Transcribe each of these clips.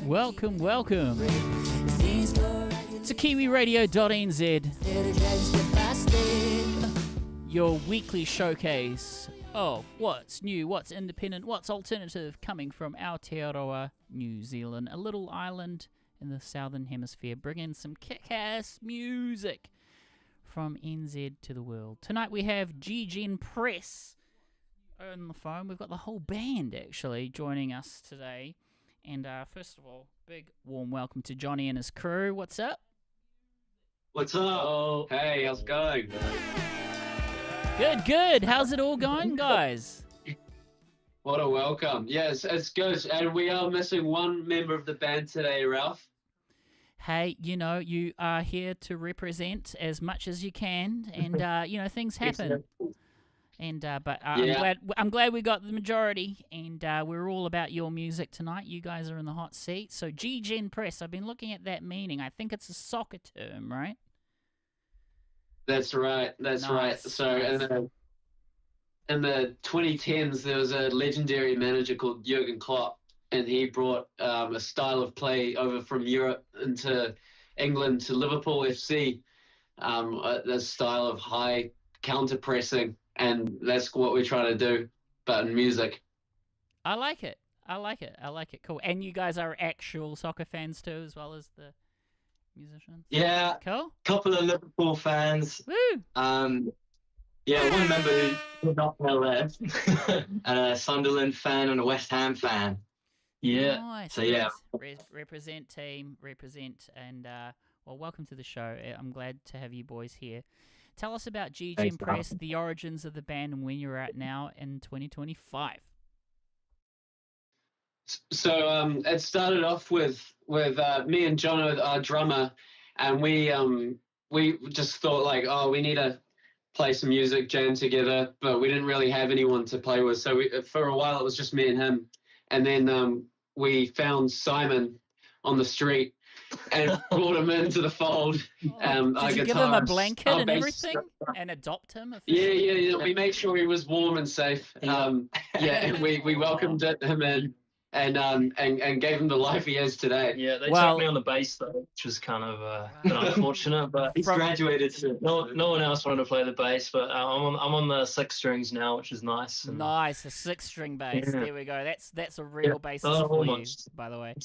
Welcome to Kiwiradio.nz, your weekly showcase of what's new, what's independent, what's alternative coming from Aotearoa, New Zealand, a little island in the southern hemisphere, bringing some kick-ass music from NZ to the world. Tonight we have Gegenpress on the phone. We've got the whole band actually joining us today. And first of all, big warm welcome to Johnny and his crew. What's up? What's up? Oh. Hey, how's it going? Good. How's it all going, guys? What a welcome. Yes, it's good. And we are missing one member of the band today, Ralph. Hey, you are here to represent as much as you can, and things happen. And but I'm glad we got the majority, and we're all about your music tonight. You guys are in the hot seat. So Gegenpress, I've been looking at that meaning. I think it's a soccer term, right? That's right. Right. So nice. in the 2010s, there was a legendary manager called Jurgen Klopp, and he brought a style of play over from Europe into England to Liverpool FC, a style of high counter pressing. And that's what we're trying to do, but in music. I like it. Cool. And you guys are actual soccer fans too, as well as the musicians? Yeah. Cool. Couple of Liverpool fans. Woo! One member who not left, and a Sunderland fan and a West Ham fan. Yeah. Nice. So yeah. Represent team, and welcome to the show. I'm glad to have you boys here. Tell us about Gegenpress, the origins of the band, and where you're at now in 2025. So it started off with me and John, our drummer, and we just thought like, we need to play some music, jam together, but we didn't really have anyone to play with. So for a while it was just me and him, and then we found Simon on the street and brought him into the fold. Did you give him a blanket and everything and adopt him? Yeah. We made sure he was warm and safe. And we welcomed him in and gave him the life he is today. Yeah, they took me on the bass though, which was kind of unfortunate. But he's graduated, so no one else wanted to play the bass. But I'm on the 6 strings now, which is nice. Nice, a 6-string bass. Yeah. There we go. That's a real bassist for you, by the way.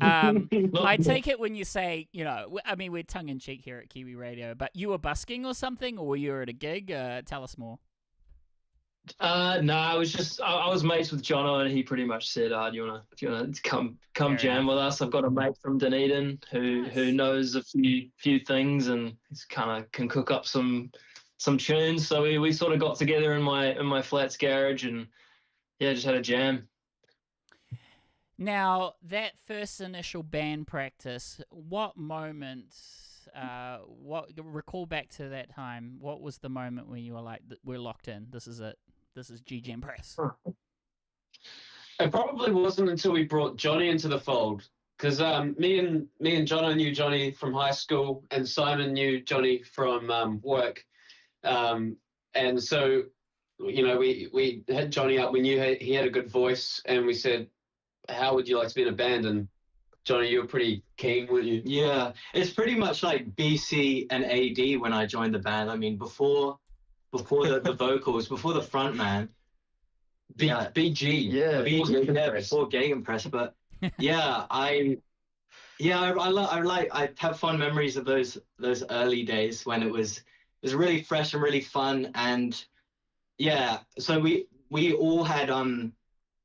I take it when you say, we're tongue in cheek here at Kiwi Radio, but you were busking or something, or you were at a gig. Tell us more. No, it was just I was mates with Jono, and he pretty much said, "Do you wanna come jam with us? I've got a mate from Dunedin who knows a few things, and he's kind of can cook up some tunes." So we sort of got together in my flat's garage, and just had a jam. Now that first initial band practice, what moment? Recall back to that time. What was the moment when you were like, "We're locked in. This is it. This is Gegenpress"? It probably wasn't until we brought Johnny into the fold, because me and Jono knew Johnny from high school, and Simon knew Johnny from work, and so we had Johnny up. We knew he had a good voice, and we said, "How would you like to be in a band?" And Johnny, you were pretty keen, weren't you? Yeah, it's pretty much like BC and AD when I joined the band. I mean, before the vocals, before the front man, BG, before Gegenpress. But I have fond memories of those early days when it was really fresh and really fun. And so we all had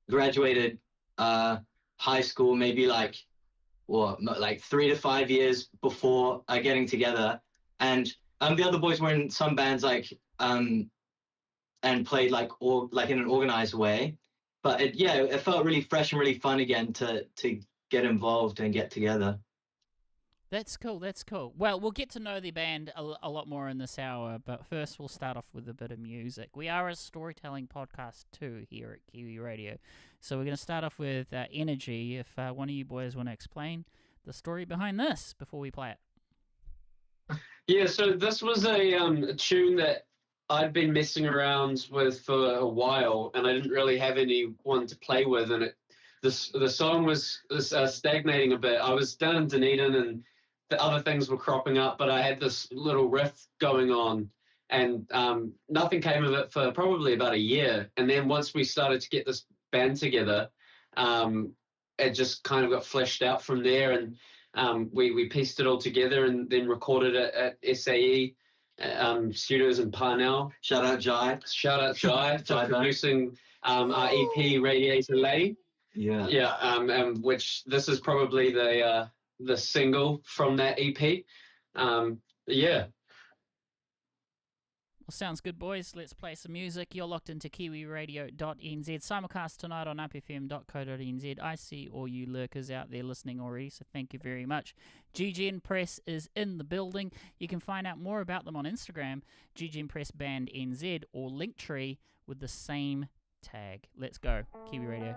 graduated high school maybe like 3 to 5 years before getting together, and the other boys were in some bands and played like in an organized way, but it felt really fresh and really fun again to get involved and get together. That's cool. Well, we'll get to know the band a lot more in this hour, but first we'll start off with a bit of music. We are a storytelling podcast too here at Kiwi Radio, so we're going to start off with Energy. If one of you boys want to explain the story behind this before we play it. Yeah, so this was a tune that I'd been messing around with for a while, and I didn't really have anyone to play with, and the song was stagnating a bit. I was down in Dunedin and the other things were cropping up, but I had this little riff going on, and nothing came of it for probably about a year. And then once we started to get this band together, it just kind of got fleshed out from there, and we pieced it all together and then recorded it at SAE studios in Parnell. Shout out Jai. Shout out Jai for producing our EP Radiator Lane. Yeah. Which this is probably the single from that EP. Yeah. Well, sounds good, boys. Let's play some music. You're locked into Kiwiradio.nz. Simulcast tonight on upfm.co.nz. I see all you lurkers out there listening already, so thank you very much. Gegenpress is in the building. You can find out more about them on Instagram, Gegenpress Band NZ, or Linktree with the same tag. Let's go. Kiwi Radio.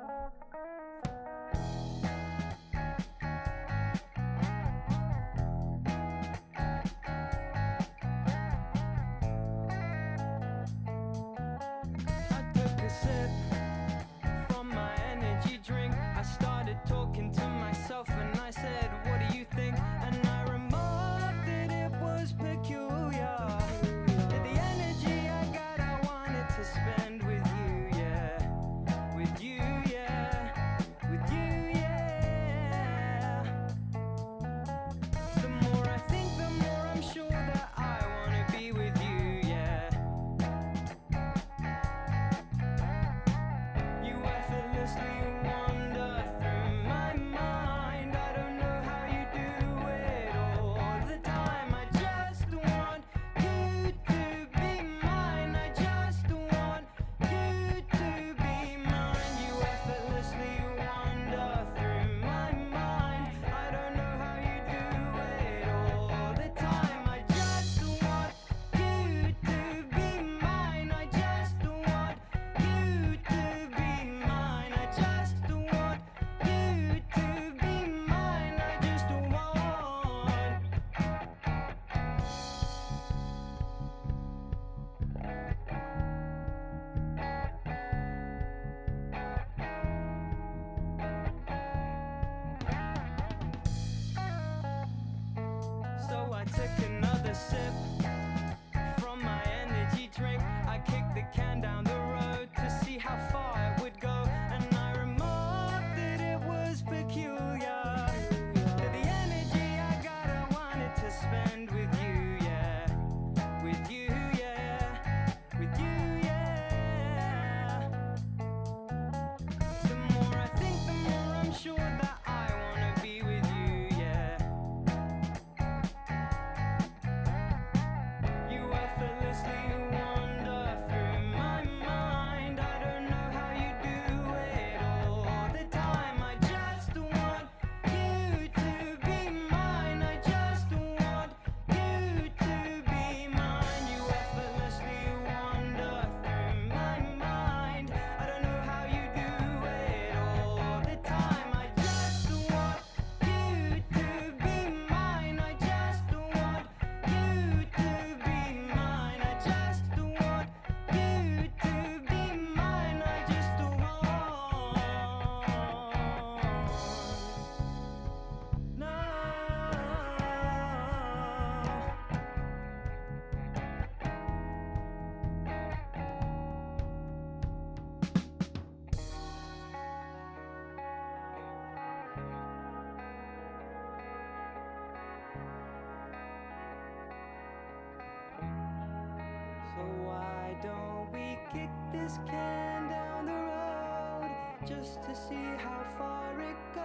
So why don't we kick this can down the road just to see how far it goes?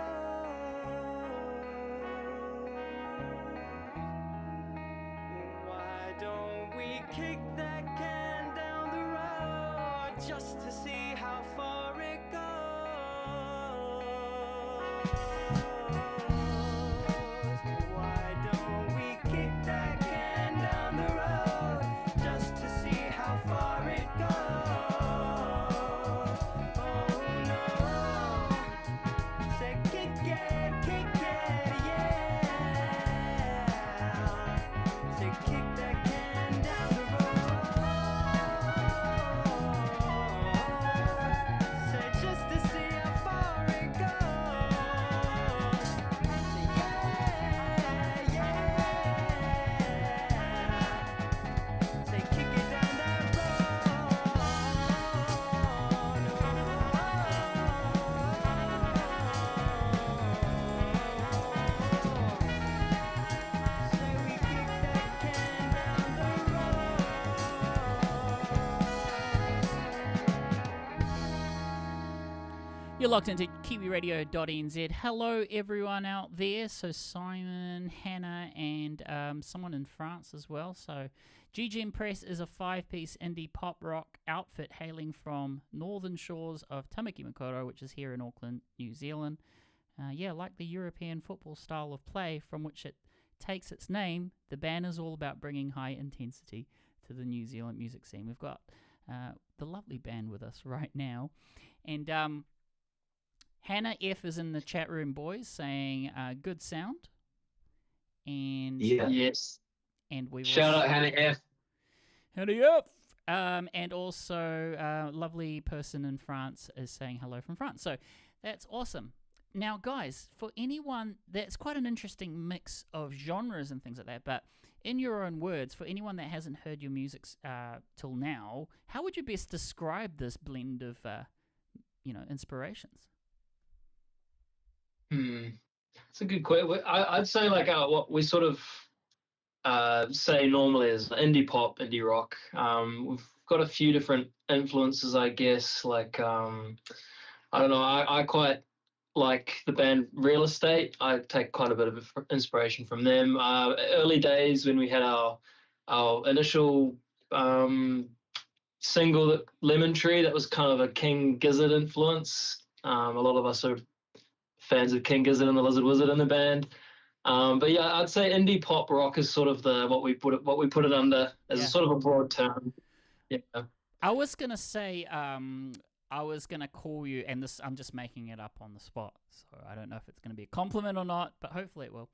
Why don't we kick that can down the road just to see how far it goes? Why don't we kick that can down the road just to see how far it goes? Oh no, say kick it, yeah. Say kick that can down the road. Say just to see how far it goes. You're locked into Kiwiradio.nz. Hello, everyone out there. So Simon, Hannah, and someone in France as well. So Gegenpress is a 5-piece indie pop rock outfit hailing from northern shores of Tamaki Makaurau, which is here in Auckland, New Zealand. Like the European football style of play from which it takes its name, the band is all about bringing high intensity to the New Zealand music scene. We've got the lovely band with us right now. And Hannah F is in the chat room, boys, saying good sound. And Yes. And we Shout out Hannah F. Hannah F. And also lovely person in France is saying hello from France. So that's awesome. Now, guys, for anyone, that's quite an interesting mix of genres and things like that. But in your own words, for anyone that hasn't heard your music till now, how would you best describe this blend of, inspirations? It's a good question. I'd say like what we sort of say normally is indie pop, indie rock. We've got a few different influences, I guess. Like I don't know. I quite like the band Real Estate. I take quite a bit of inspiration from them. Early days when we had our initial single, Lemon Tree, that was kind of a King Gizzard influence. A lot of us are fans of King Gizzard and the Lizard Wizard in the band. But yeah, I'd say indie pop rock is sort of what we put it under as a sort of a broad term. Yeah. I was gonna say, I was gonna call you, and this I'm just making it up on the spot, so I don't know if it's gonna be a compliment or not, but hopefully it will.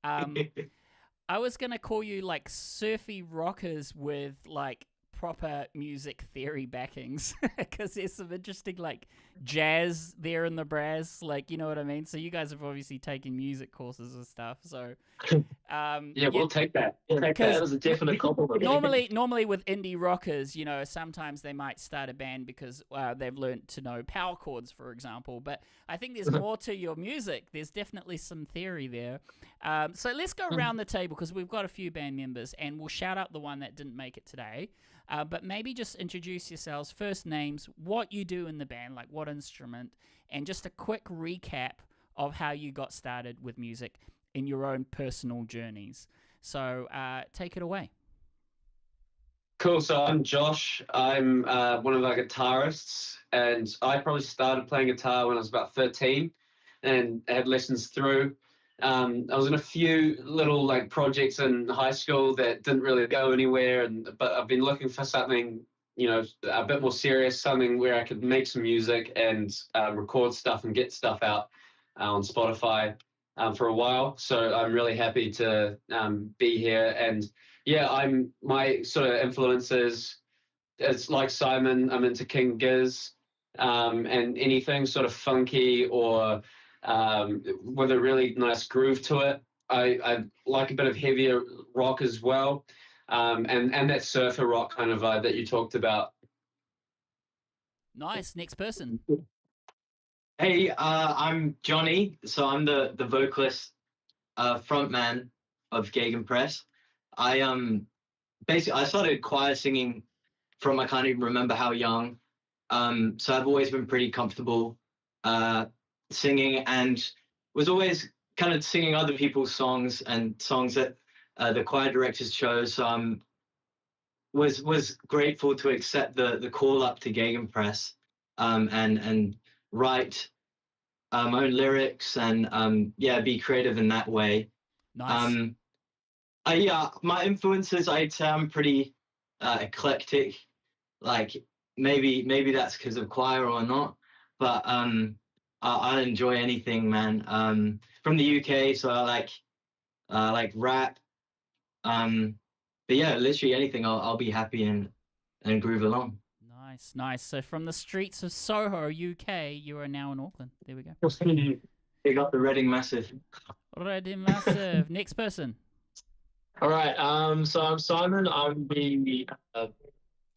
I was gonna call you like surfy rockers with like proper music theory backings, because there's some interesting like jazz there in the brass, like, you know what I mean? So you guys have obviously taken music courses and stuff, so We'll take that. We'll take that as a definite compliment. Normally with indie rockers, sometimes they might start a band because they've learned to know power chords, for example, but I think there's more to your music. There's definitely some theory there. So let's go around the table, because we've got a few band members, and we'll shout out the one that didn't make it today. But maybe just introduce yourselves, first names, what you do in the band, like what instrument, and just a quick recap of how you got started with music in your own personal journeys. So take it away. Cool. So I'm Josh. I'm one of our guitarists, and I probably started playing guitar when I was about 13 and had lessons through. I was in a few little like projects in high school that didn't really go anywhere, but I've been looking for something, a bit more serious, something where I could make some music and record stuff and get stuff out on Spotify for a while. So I'm really happy to be here. And yeah, my sort of influences, it's like Simon, I'm into King Giz, and anything sort of funky or with a really nice groove to it. I like a bit of heavier rock as well, and that surfer rock kind of vibe that you talked about. Nice. Next person. Hey, I'm Johnny. So I'm the vocalist, frontman of Gegenpress. I basically I started choir singing from I can't even remember how young. So I've always been pretty comfortable singing, and was always kind of singing other people's songs and songs that the choir directors chose. So was grateful to accept the call up to Gegenpress, and write my own lyrics and be creative in that way. Nice. My influences, I'd say I'm pretty eclectic. Like maybe that's because of choir or not, but I enjoy anything, man. From the UK, so I like rap. But yeah, literally anything, I'll be happy and groove along. Nice. So from the streets of Soho, UK, you are now in Auckland. There we go. Big up the Reading Massive. Reading Massive. Next person. All right. So I'm Simon. I'm the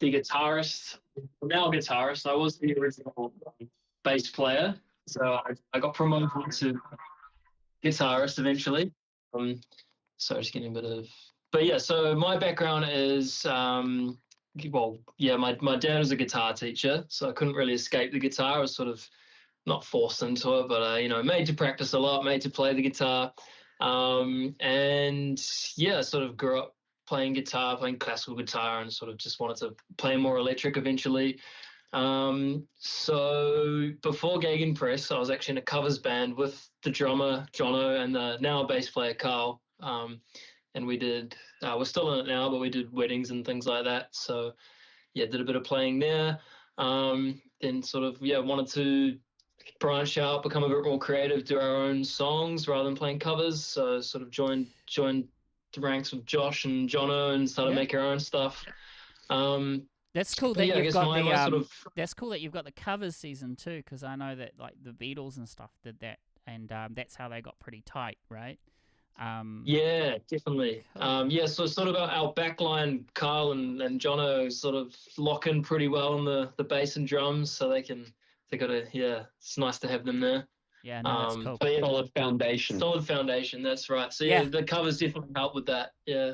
guitarist. I'm now a guitarist. I was the original bass player, so I got promoted to guitarist eventually. So just getting a bit of. But yeah, so my background is my dad was a guitar teacher, so I couldn't really escape the guitar. I was sort of not forced into it, but made to practice a lot, made to play the guitar, and yeah, sort of grew up playing guitar, playing classical guitar, and sort of just wanted to play more electric eventually. So before Gegenpress, I was actually in a covers band with the drummer Jono and the now bass player Carl. And we did, we're still in it now, but we did weddings and things like that. So yeah, did a bit of playing there. Then sort of, wanted to branch out, become a bit more creative, do our own songs rather than playing covers. So sort of joined the ranks with Josh and Jono and started making our own stuff. That's cool that you've got my sort of... That's cool that you've got the covers season too, because I know that like the Beatles and stuff did that, and that's how they got pretty tight, right? Yeah, definitely. Cool. So sort of our backline, Carl and Jono, sort of lock in pretty well on the bass and drums, so it's nice to have them there. Yeah, no, that's cool. But Solid foundation. Solid foundation, that's right. So the covers definitely help with that. Yeah.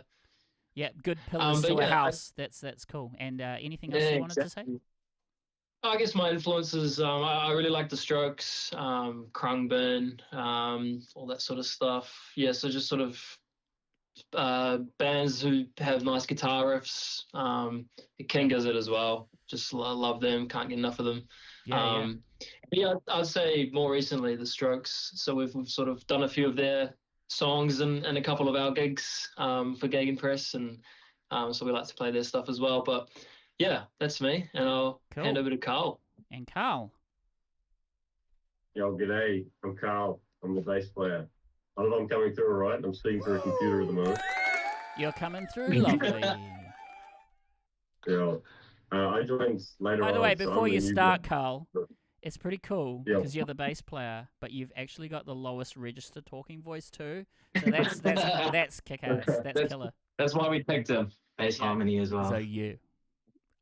Yeah, good pillars to a house. That's cool. And anything else you wanted to say? I guess my influences, I really like the Strokes, Krungburn, all that sort of stuff. Yeah, so just sort of bands who have nice guitar riffs. King does it as well. Just love them, can't get enough of them. I'd say more recently the Strokes. So we've sort of done a few of their songs and a couple of our gigs for Gegenpress, and so we like to play their stuff as well. But yeah, that's me, and I'll hand over to Carl. And Carl. Yo, g'day. I'm Carl. I'm the bass player. I don't know if I'm coming through all right. I'm speaking through a computer at the moment. You're coming through lovely. Yeah. I joined later on. By the way, so before I'm you the new start, guy. Carl, it's pretty cool because you're the bass player, but you've actually got the lowest register talking voice too. So that's kick-ass. That's killer. That's why we picked him. Bass harmony as well. So you.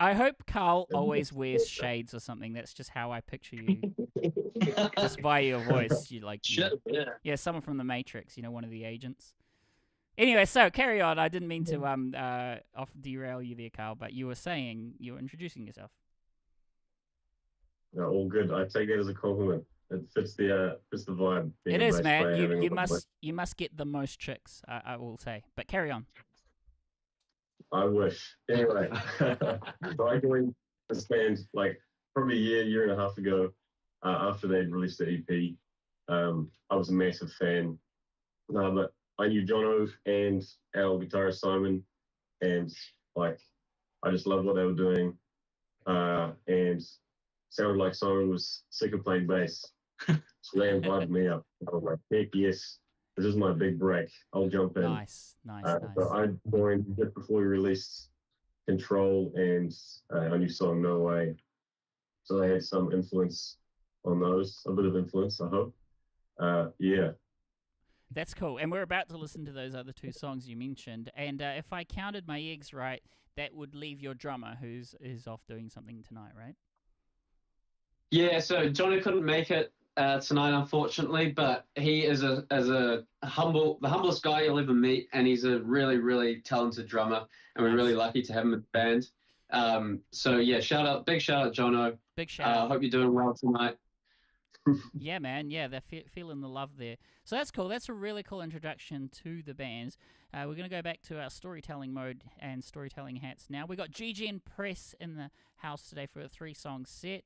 I hope Carl always wears shades or something. That's just how I picture you. Just by your voice, you like. Yeah, someone from the Matrix. One of the agents. Anyway, so carry on. I didn't mean to off derail you there, Carl, but you were saying you were introducing yourself. No, all good. I take that as a compliment. It fits the vibe. It is, man. You must get the most chicks. I will say, but carry on. I wish. Anyway, so I joined this band like probably a year and a half ago after they'd released the EP. I was a massive fan. But I knew Jono and our guitarist Simon, and like I just loved what they were doing. And sounded like Simon was sick of playing bass. So they invited me up. I was like, heck yes, this is my big break. I'll jump in. Nice. So I joined just before we released Control and a new song, No Way. So they had some influence on those, a bit of influence, I hope. Yeah. That's cool. And we're about to listen to those other two songs you mentioned. And if I counted my eggs right, that would leave your drummer who's off doing something tonight, right? Yeah, so Johnny couldn't make it tonight, unfortunately, but he is the humblest guy you'll ever meet, and he's a really, really talented drummer, and we're really lucky to have him in the band. So yeah, big shout out, Jono. Big shout out. Hope you're doing well tonight. Yeah, man. Yeah, they're feeling the love there. So that's cool. That's a really cool introduction to the bands. We're going to go back to our storytelling mode and storytelling hats now. We got Gegenpress in the house today for a 3-song set.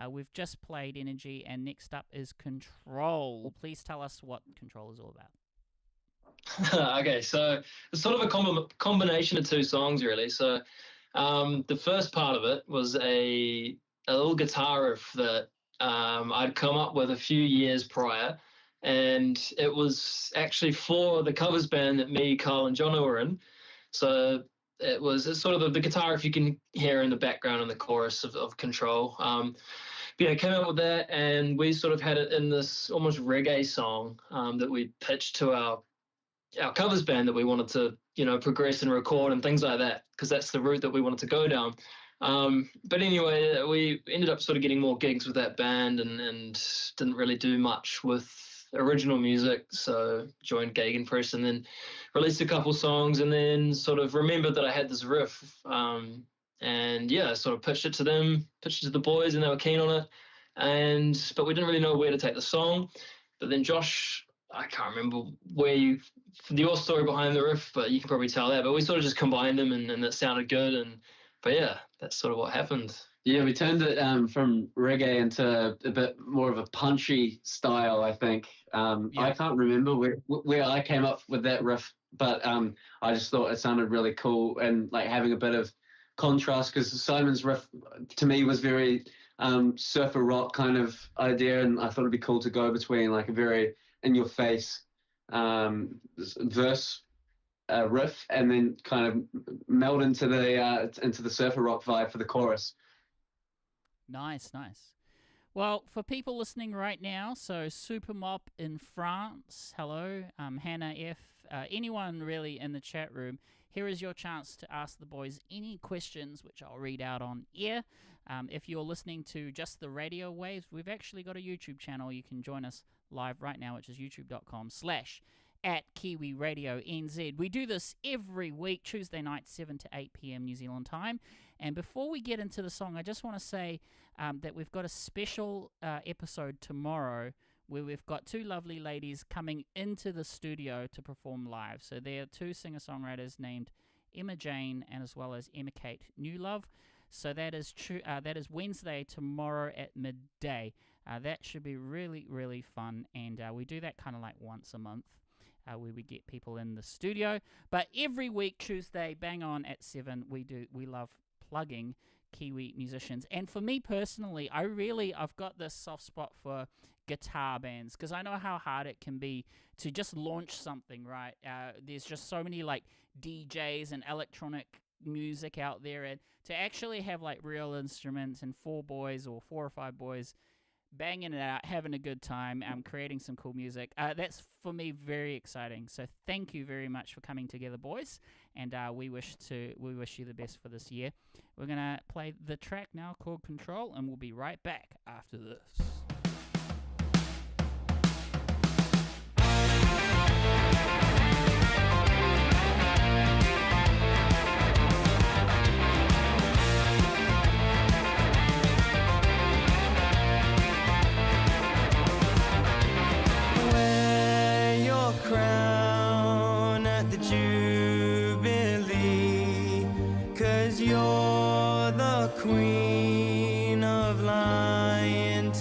We've just played Energy, and next up is Control. Please tell us what Control is all about. Okay, so it's sort of a combination of 2 songs, really. So the first part of it was a little guitar riff that I'd come up with a few years prior, and it was actually for the covers band that me, Carl, and Jono were in. So it's sort of the guitar riff you can hear in the background in the chorus of Control. Came up with that, and we sort of had it in this almost reggae song that we pitched to our covers band that we wanted to, progress and record and things like that, because that's the route that we wanted to go down. But anyway, we ended up sort of getting more gigs with that band and didn't really do much with original music, so joined Gegenpress and then released a couple songs, and then sort of remembered that I had this riff, and sort of pitched it to them, pitched it to the boys, and they were keen on it. but we didn't really know where to take the song. But then Josh, I can't remember your story behind the riff, but you can probably tell that. But we sort of just combined them, and it sounded good. But yeah, that's sort of what happened. Yeah, we turned it from reggae into a bit more of a punchy style, I think. I can't remember where I came up with that riff, but I just thought it sounded really cool, and like having a bit of contrast, because Simon's riff to me was very surfer rock kind of idea, and I thought it'd be cool to go between like a very in-your-face verse riff, and then kind of meld into the surfer rock vibe for the chorus. Nice. Well, for people listening right now, so Supermop in France, hello, Hannah F, anyone really in the chat room, here is your chance to ask the boys any questions, which I'll read out on air. If you're listening to just the radio waves, we've actually got a YouTube channel. You can join us live right now, which is youtube.com/Kiwiradio.nz. We do this every week, Tuesday night, 7 to 8 p.m. New Zealand time. And before we get into the song, I just want to say that we've got a special episode tomorrow where we've got two lovely ladies coming into the studio to perform live. So there are two singer-songwriters named Emma Jane and as well as Emma Kate Newlove. So that is Wednesday, tomorrow at midday. That should be really, really fun. And we do that kind of like once a month. Where we get people in the studio. But every week, Tuesday, bang on at 7, we love plugging Kiwi musicians. And for me personally, I've got this soft spot for guitar bands, because I know how hard it can be to just launch something, right? There's just so many like DJs and electronic music out there, and to actually have like real instruments and 4 or 5 boys banging it out, having a good time, creating some cool music. That's for me very exciting. So thank you very much for coming together, boys. And we wish you the best for this year. We're gonna play the track now called Control, and we'll be right back after this. Crown at the Jubilee, 'cause you're the Queen of Lion.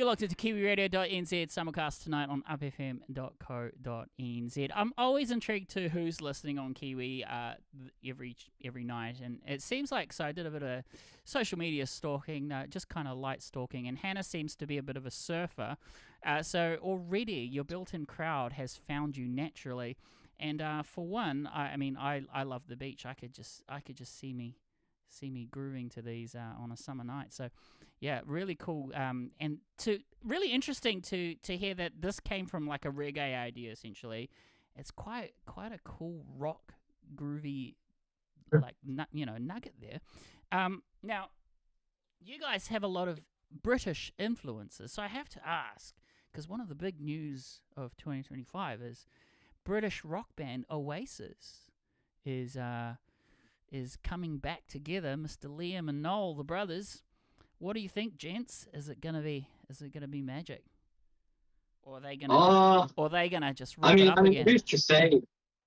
locked into Kiwiradio.nz, simulcast tonight on upfm.co.nz. I'm always intrigued to who's listening on Kiwi every night, and it seems like, so I did a bit of social media stalking, just kind of light stalking, and Hannah seems to be a bit of a surfer, so already your built-in crowd has found you naturally, and for one, I love the beach. I could just see me grooving to these on a summer night. So, yeah, really cool. And really interesting to hear that this came from like a reggae idea. Essentially, it's quite a cool rock groovy nugget there. Now, you guys have a lot of British influences, so I have to ask, because one of the big news of 2025 is British rock band Oasis is coming back together. Mr. Liam and Noel, the brothers. What do you think, gents? Is it gonna be magic, or are they gonna just rip it up again? Who's to say?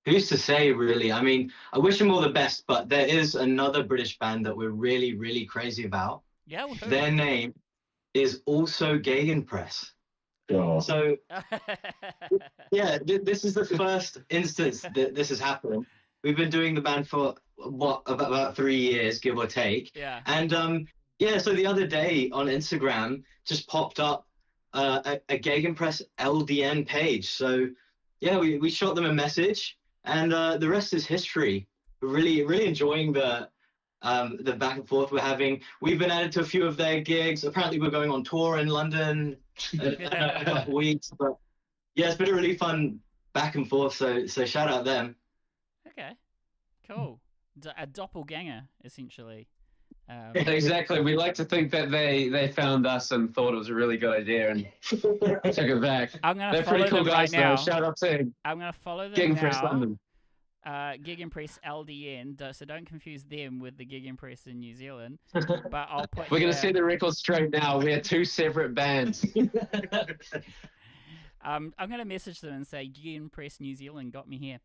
Who's to say, really? I mean, I wish them all the best, but there is another British band that we're really, really crazy about. Yeah, their name is also Gegenpress. Oh. So, yeah, this is the first instance that this has happened. We've been doing the band for about 3 years, give or take. Yeah. And so the other day on Instagram just popped up a Gegenpress LDN page. So yeah, we shot them a message, and the rest is history. We're really enjoying the back and forth we're having. We've been added to a few of their gigs. Apparently, we're going on tour in London in a couple of weeks. But yeah, it's been a really fun back and forth. So shout out them. Okay, cool. A doppelganger, essentially. Exactly. We like to think that they found us and thought it was a really good idea and took it back. They're pretty cool guys right now. though. Shout out to I'm going to follow them Gegenpress now. London. Gegenpress LDN, so don't confuse them with the Gegenpress in New Zealand. But I'll put. We're going to set the record straight now. We are two separate bands. I'm going to message them and say Gegenpress New Zealand got me here.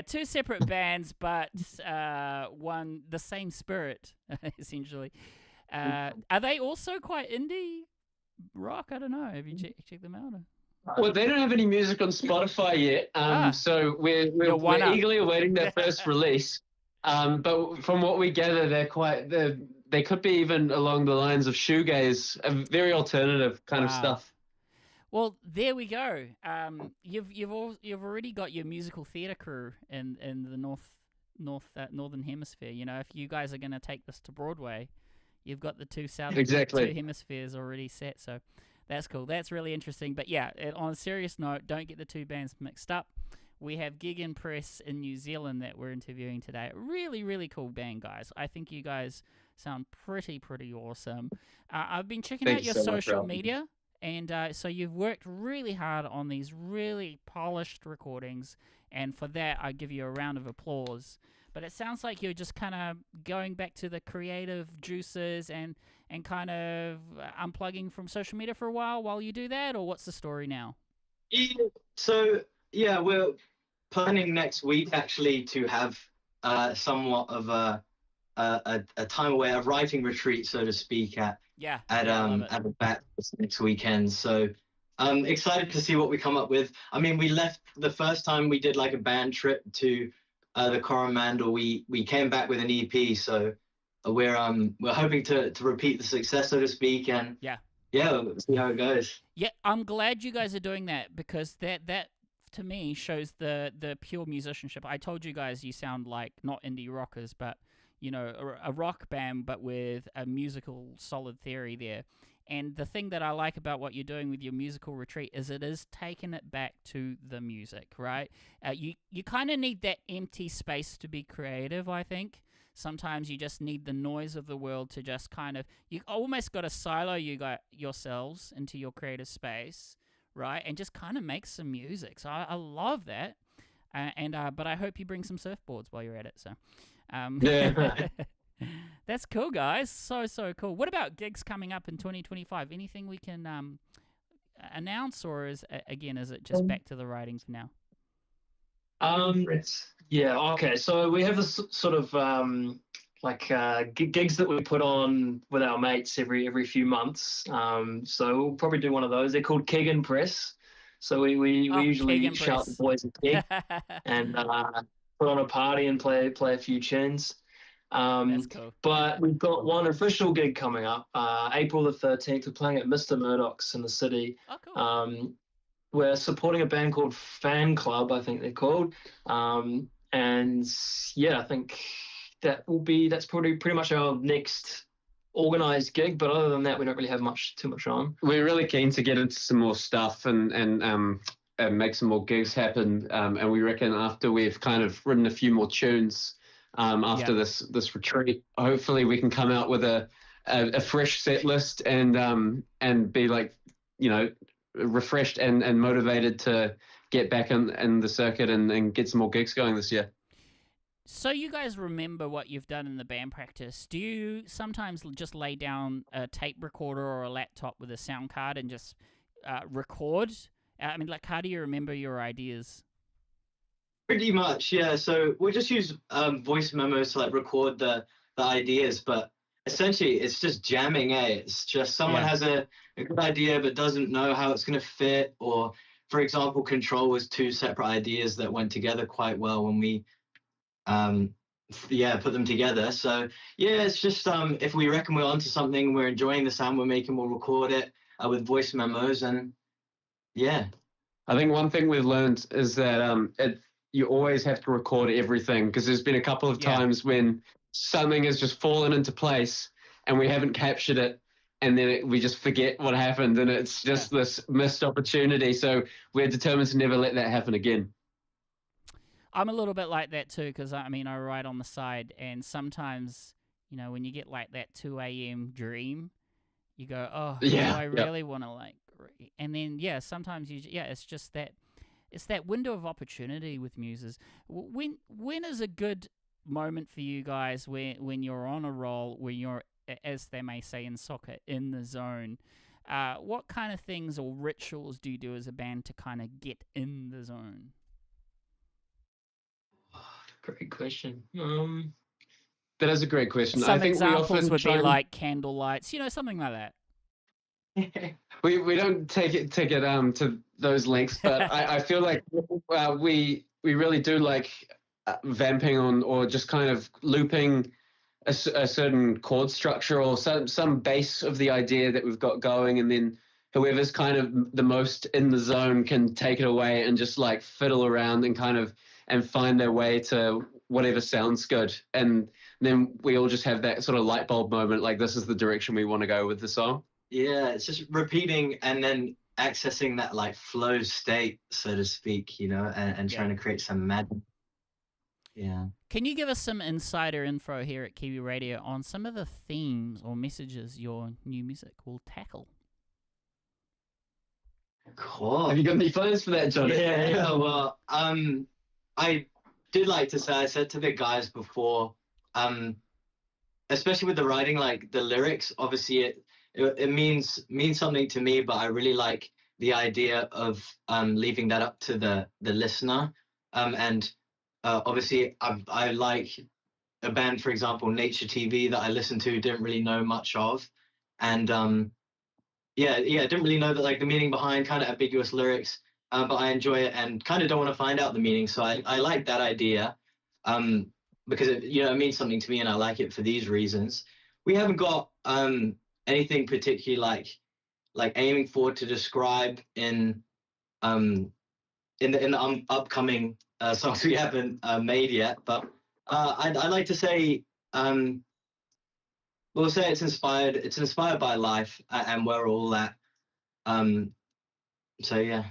Two separate bands, but the same spirit, essentially. Are they also quite indie rock? I don't know. Have you checked them out? Well, they don't have any music on Spotify yet, so we're eagerly awaiting their first release. But from what we gather, they could be even along the lines of shoegaze, a very alternative kind of stuff. Well, there we go. You've already got your musical theatre crew in the northern hemisphere. You know, if you guys are going to take this to Broadway, you've got the two hemispheres already set. So that's cool. That's really interesting. But yeah, on a serious note, don't get the two bands mixed up. We have Gegenpress in New Zealand that we're interviewing today. Really, really cool band, guys. I think you guys sound pretty awesome. I've been checking out your social media. And so you've worked really hard on these really polished recordings, and for that I give you a round of applause. But it sounds like you're just kind of going back to the creative juices and kind of unplugging from social media for a while you do that, or what's the story now? So yeah, we're planning next week actually to have somewhat of a time away, a writing retreat, so to speak, at the back next weekend. So I'm excited to see what we come up with. I mean, we left the first time we did like a band trip to the Coromandel. We came back with an EP, so we're hoping to repeat the success, so to speak, and we'll see how it goes. Yeah, I'm glad you guys are doing that, because that to me shows the pure musicianship. I told you guys you sound like not indie rockers, but you know, a rock band, but with a musical solid theory there. And the thing that I like about what you're doing with your musical retreat is it is taking it back to the music, right? You kind of need that empty space to be creative, I think. Sometimes you just need the noise of the world to just kind of, you almost got to silo yourselves into your creative space, right? And just kind of make some music. So I love that. But I hope you bring some surfboards while you're at it. So. That's cool, guys. So cool. What about gigs coming up in 2025? Anything we can announce, or is it just back to the writing for now? Yeah. Okay. So we have this sort of gigs that we put on with our mates every few months. So we'll probably do one of those. They're called Gegenpress. So we usually shout the Gegenpress. boys a gig and put on a party and play a few tunes. That's cool. But we've got one official gig coming up, April the 13th. We're playing at Mr. Murdoch's in the city. Oh, cool. We're supporting a band called Fan Club, I think they're called. And yeah, I think that's probably pretty much our next organized gig. But other than that, we don't really have too much on. We're really keen to get into some more stuff and make some more gigs happen. And we reckon after we've kind of written a few more tunes after this retreat, hopefully we can come out with a fresh set list and be like, you know, refreshed and motivated to get back in the circuit and get some more gigs going this year. So you guys remember what you've done in the band practice. Do you sometimes just lay down a tape recorder or a laptop with a sound card and just record? I mean, like, how do you remember your ideas? Pretty much, yeah. So we'll just use voice memos to like record the ideas, but essentially it's just jamming, It's just someone has a good idea but doesn't know how it's going to fit, or for example, Control was two separate ideas that went together quite well when we put them together. So yeah, it's just if we reckon we're onto something, we're enjoying the sound we're making, we'll record it with voice memos. And yeah, I think one thing we've learned is that you always have to record everything, because there's been a couple of times when something has just fallen into place and we haven't captured it, and then we just forget what happened, and it's just this missed opportunity. So we're determined to never let that happen again. I'm a little bit like that too, because I mean, I write on the side, and sometimes, you know, when you get like that 2 a.m. dream, you go, oh, do I really want to like, and then sometimes it's just that, it's that window of opportunity with muses. When is a good moment for you guys when you're on a roll, when you're, as they may say in soccer, in the zone? What kind of things or rituals do you do as a band to kind of get in the zone? Great question. That is a great question. Some I think examples we often would be like candle lights, something like that. we don't take it to those lengths, but I feel like we really do like vamping on, or just kind of looping a certain chord structure or some base of the idea that we've got going, and then whoever's kind of the most in the zone can take it away and just like fiddle around and find their way to whatever sounds good. And then we all just have that sort of light bulb moment, like this is the direction we want to go with the song. Yeah, it's just repeating and then accessing that like flow state, so to speak, and trying to create some magic. Yeah. Can you give us some insider info here at Kiwi Radio on some of the themes or messages your new music will tackle? Cool. Have you got any plans for that, Johnny? Yeah. Well, I did like to say, I said to the guys before, especially with the writing, like the lyrics, obviously it means something to me, but I really like the idea of leaving that up to the listener. And obviously I like a band, for example, Nature TV, that I listened to, didn't really know much of. And didn't really know that, like, the meaning behind kind of ambiguous lyrics, but I enjoy it and kind of don't want to find out the meaning. So I like that idea because it means something to me, and I like it for these reasons. We haven't got anything particularly like aiming for to describe in the upcoming songs we haven't made yet, but I'd like to say we'll say it's inspired by life and where we're all at. So yeah.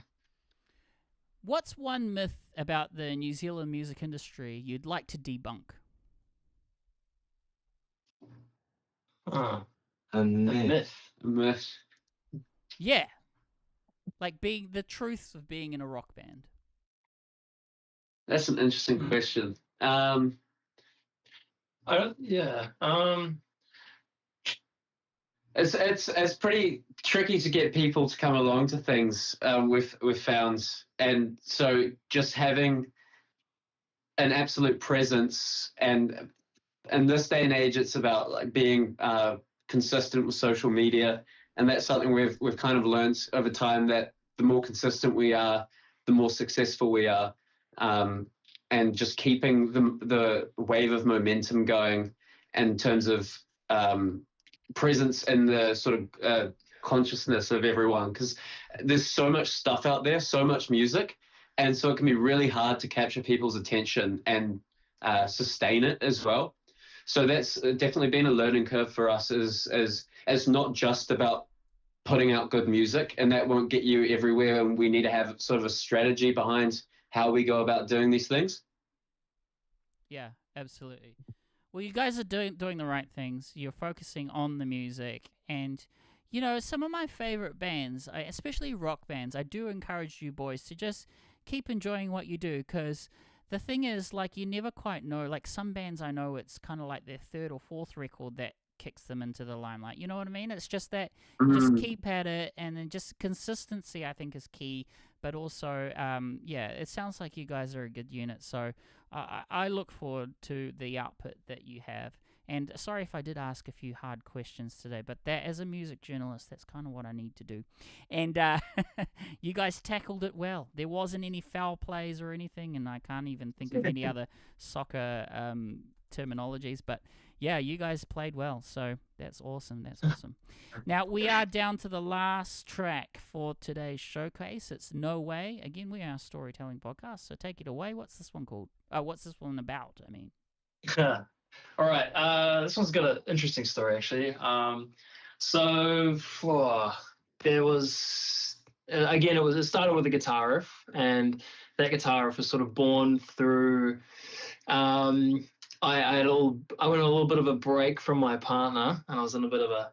What's one myth about the New Zealand music industry you'd like to debunk? A myth. Yeah. Like being the truths of being in a rock band. That's an interesting question. It's pretty tricky to get people to come along to things. We've found, and so just having an absolute presence and in this day and age, it's about like being consistent with social media, and that's something we've kind of learned over time, that the more consistent we are, the more successful we are, and just keeping the wave of momentum going in terms of presence in the sort of consciousness of everyone, because there's so much stuff out there, so much music, and so it can be really hard to capture people's attention and sustain it as well. So that's definitely been a learning curve for us, as not just about putting out good music, and that won't get you everywhere, and we need to have sort of a strategy behind how we go about doing these things. Yeah, absolutely. Well, you guys are doing the right things. You're focusing on the music, and you know, some of my favorite bands, especially rock bands, I do encourage you boys to just keep enjoying what you do, because the thing is, like, you never quite know. Like, some bands I know, it's kind of like their third or fourth record that kicks them into the limelight. You know what I mean? It's just that you just keep at it, and then just consistency, I think, is key. But also, yeah, it sounds like you guys are a good unit. So I look forward to the output that you have. And sorry if I did ask a few hard questions today, but that, as a music journalist, that's kind of what I need to do. And you guys tackled it well. There wasn't any foul plays or anything, and I can't even think of any other soccer terminologies. But yeah, you guys played well, so that's awesome. That's awesome. Now, we are down to the last track for today's showcase. It's No Way. Again, we are a storytelling podcast, so take it away. What's this one called? What's this one about, I mean? All right. This one's got an interesting story, actually. There was, again, it started with a guitar riff, and that guitar riff was sort of born through, I went a little bit of a break from my partner, and I was in a bit of a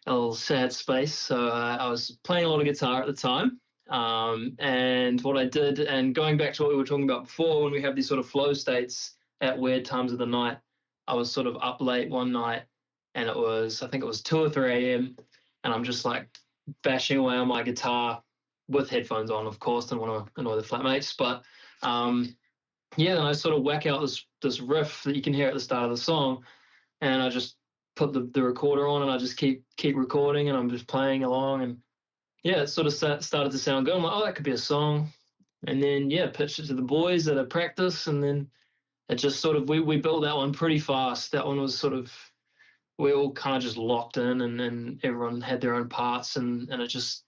little sad space. So I was playing a lot of guitar at the time. And what I did, and going back to what we were talking about before, when we have these sort of flow states at weird times of the night, I was sort of up late one night, and I think it was 2 or 3 a.m., and I'm just like bashing away on my guitar with headphones on, of course, don't want to annoy the flatmates. But then I sort of whack out this riff that you can hear at the start of the song, and I just put the recorder on, and I just keep recording, and I'm just playing along, and yeah, it sort of started to sound good. I'm like, oh, that could be a song. And then, yeah, pitched it to the boys at a practice, and then it just sort of, we built that one pretty fast. That one was sort of, we all kind of just locked in, and then everyone had their own parts, and it just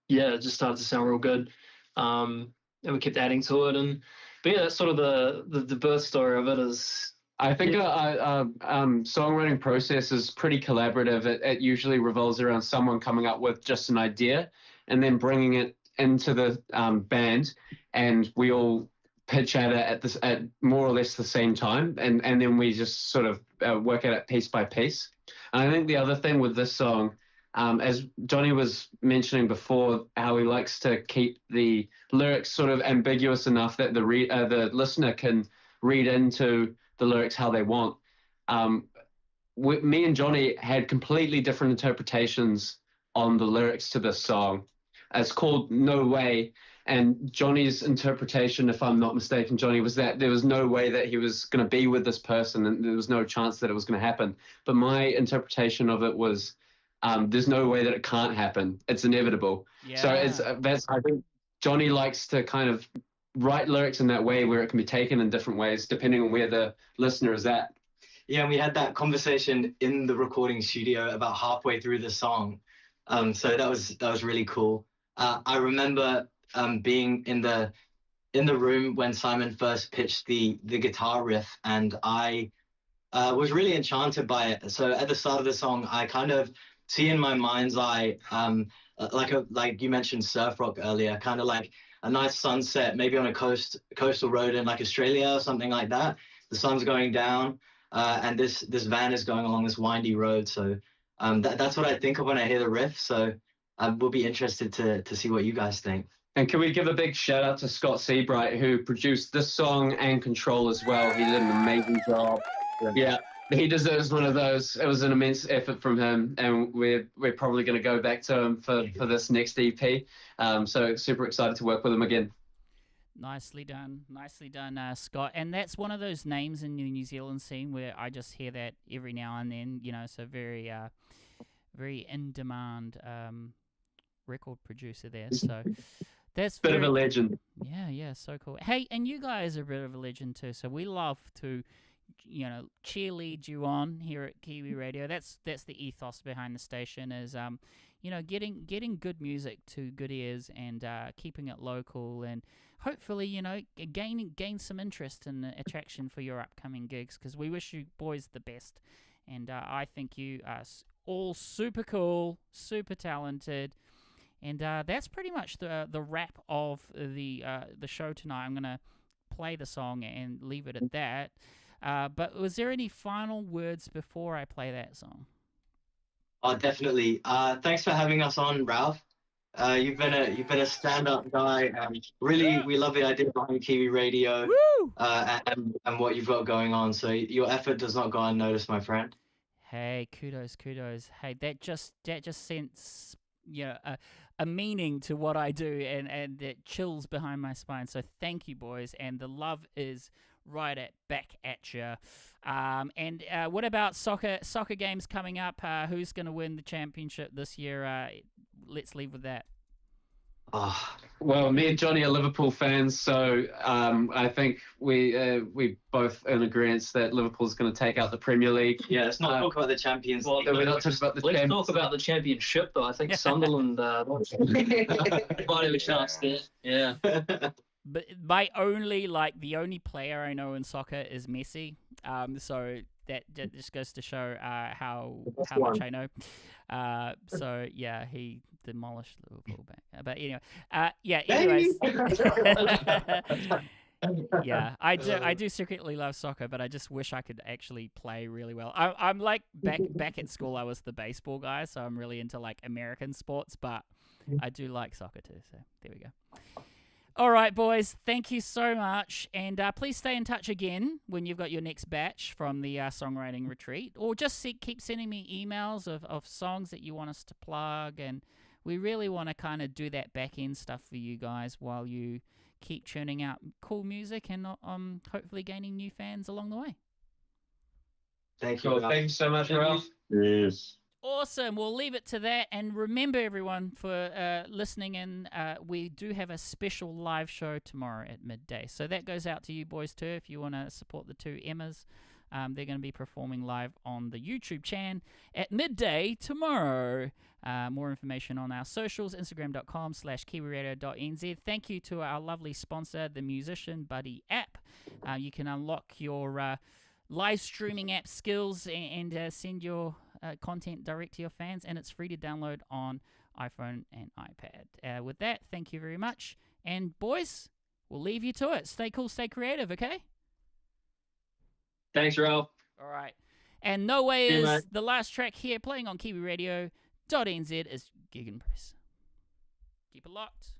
started to sound real good. And we kept adding to it. But yeah, that's sort of the birth story of it is. I think songwriting process is pretty collaborative. It usually revolves around someone coming up with just an idea and then bringing it into the band, and we all pitch at it at more or less the same time, and then we just sort of work at it piece by piece. And I think the other thing with this song, as Johnny was mentioning before, how he likes to keep the lyrics sort of ambiguous enough that the listener can read into the lyrics how they want. Me and Johnny had completely different interpretations on the lyrics to this song. It's called No Way, and Johnny's interpretation, if I'm not mistaken, Johnny, was that there was no way that he was going to be with this person, and there was no chance that it was going to happen. But my interpretation of it was, there's no way that it can't happen. It's inevitable. Yeah. So I think Johnny likes to kind of write lyrics in that way where it can be taken in different ways depending on where the listener is at. Yeah, and we had that conversation in the recording studio about halfway through the song. So that was really cool. I remember being in the room when Simon first pitched the guitar riff, and I was really enchanted by it. So at the start of the song, I kind of see in my mind's eye, like you mentioned surf rock earlier, kind of like a nice sunset, maybe on a coastal road in like Australia or something like that. The sun's going down, and this van is going along this windy road. So that's what I think of when I hear the riff. So I will be interested to see what you guys think. And can we give a big shout out to Scott Seabright, who produced this song and Control as well. He did an amazing job. Yeah, he deserves one of those. It was an immense effort from him, and we're probably going to go back to him for this next EP. So super excited to work with him again. Nicely done, Scott. And that's one of those names in the New Zealand scene where I just hear that every now and then. So very, very in demand record producer there. So that's Bit of a legend. Yeah, so cool. Hey, and you guys are a bit of a legend too. So we love to, cheerlead you on here at Kiwi Radio. That's the ethos behind the station is, getting good music to good ears and keeping it local and hopefully, gain some interest and attraction for your upcoming gigs because we wish you boys the best. And I think you are all super cool, super talented. And that's pretty much the wrap of the show tonight. I'm going to play the song and leave it at that. But was there any final words before I play that song? Oh, definitely. Thanks for having us on, Ralph. You've been a stand-up guy. Really, we love the idea behind Kiwi Radio and what you've got going on. So your effort does not go unnoticed, my friend. Hey, kudos. Hey, that just sends a meaning to what I do, and it chills behind my spine. So thank you, boys, and the love is back at you. And what about soccer games coming up? Who's going to win the championship this year? Let's leave with that. Oh. Well, me and Johnny are Liverpool fans, so I think we both in agreement that Liverpool's going to take out the Premier League. Yeah, let's not talk about the Champions League. We're not talking about the Let's Champions. talk about the championship, though. I think Sunderland might have a chance there. Yeah. But the only player I know in soccer is Messi. So that just goes to show how much I know. So yeah, he demolished Liverpool back. But anyway, anyways. Yeah, I do secretly love soccer, but I just wish I could actually play really well. I'm like back at school, I was the baseball guy, so I'm really into like American sports, but I do like soccer too. So there we go. All right, boys, thank you so much. And please stay in touch again when you've got your next batch from the songwriting retreat. Or just keep sending me emails of songs that you want us to plug. And we really want to kind of do that back-end stuff for you guys while you keep churning out cool music and hopefully gaining new fans along the way. Thank you. Cool. Thank you so much, Ralph. Yes. Awesome. We'll leave it to that. And remember, everyone, for listening in, we do have a special live show tomorrow at midday. So that goes out to you boys too if you want to support the two Emmas. They're going to be performing live on the YouTube channel at midday tomorrow. More information on our socials, instagram.com/Kiwiradio.nz. Thank you to our lovely sponsor, the Musician Buddy app. You can unlock your live streaming app skills and send your content direct to your fans, and it's free to download on iPhone and iPad. With that, thank you very much. And boys, we'll leave you to it. Stay cool, stay creative, okay? Thanks, Ralph. All right. And No Way is the last track here playing on Kiwiradio.nz is Gegenpress. Keep it locked.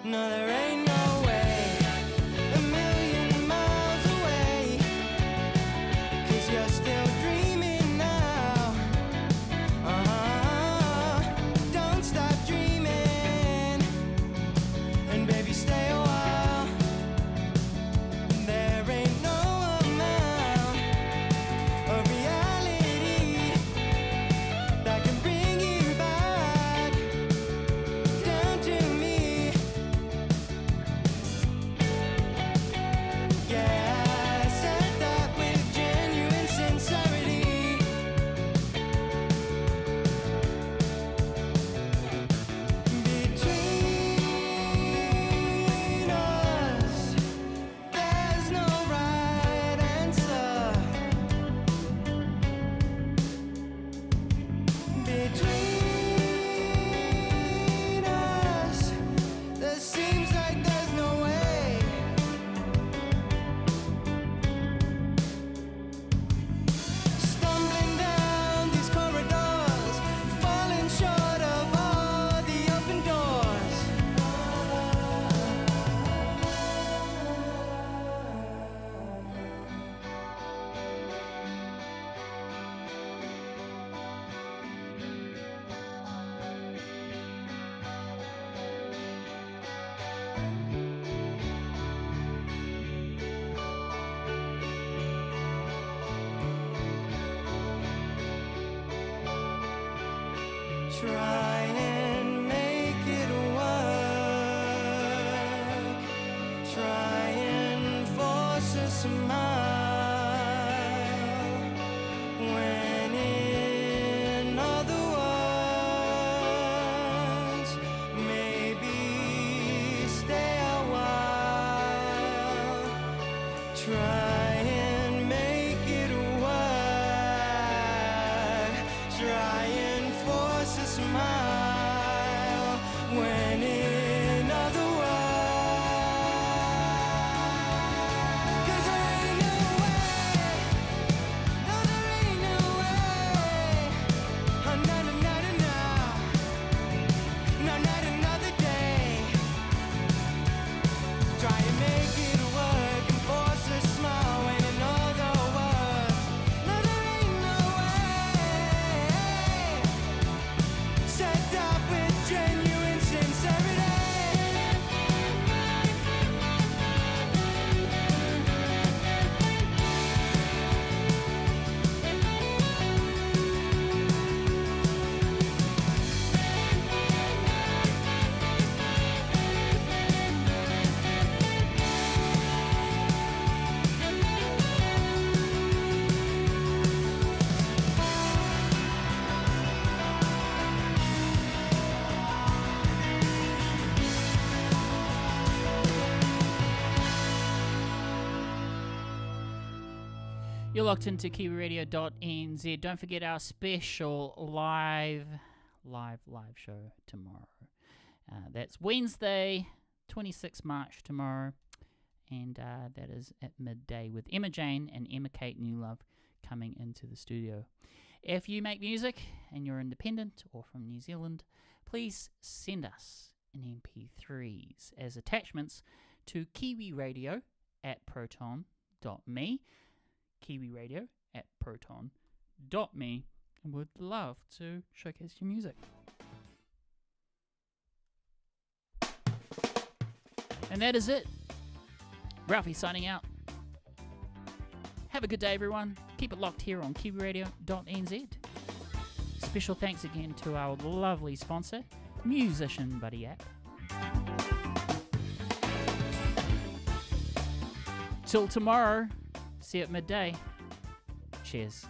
No, there ain't no way, a million miles away, 'cause you're still dreaming now. Don't stop dreaming, and baby stay a while. There ain't no amount of reality that can bring you back down to me. Yeah, I said that with genuine sincerity. Between us, there's no right answer. Between us, there seems like there's no way. Stumbling down these corridors, falling short of all the open doors. Try and make it work. Try and force a smile. When in other words, maybe stay a while. Try and make it work. Try and force a smile. When in other words, 'cause there ain't no way. No, there ain't no way. Oh, no, no, no, no, no. No, not another day. Try and make it work and force a smile when in other words. No, there ain't no way. Set up with genuine sincerity. You're locked into Kiwiradio.nz. Don't forget our special live show tomorrow. That's Wednesday, 26 March tomorrow. And that is at midday with Emma Jane and Emma Kate Newlove coming into the studio. If you make music and you're independent or from New Zealand, please send us an MP3s as attachments to kiwiradio@proton.me. kiwiradio@proton.me, and would love to showcase your music. And that is it. Ralphie signing out. Have a good day, everyone. Keep it locked here on Kiwiradio.nz. Special thanks again to our lovely sponsor, Musician Buddy app. Till tomorrow. See you at midday. Cheers.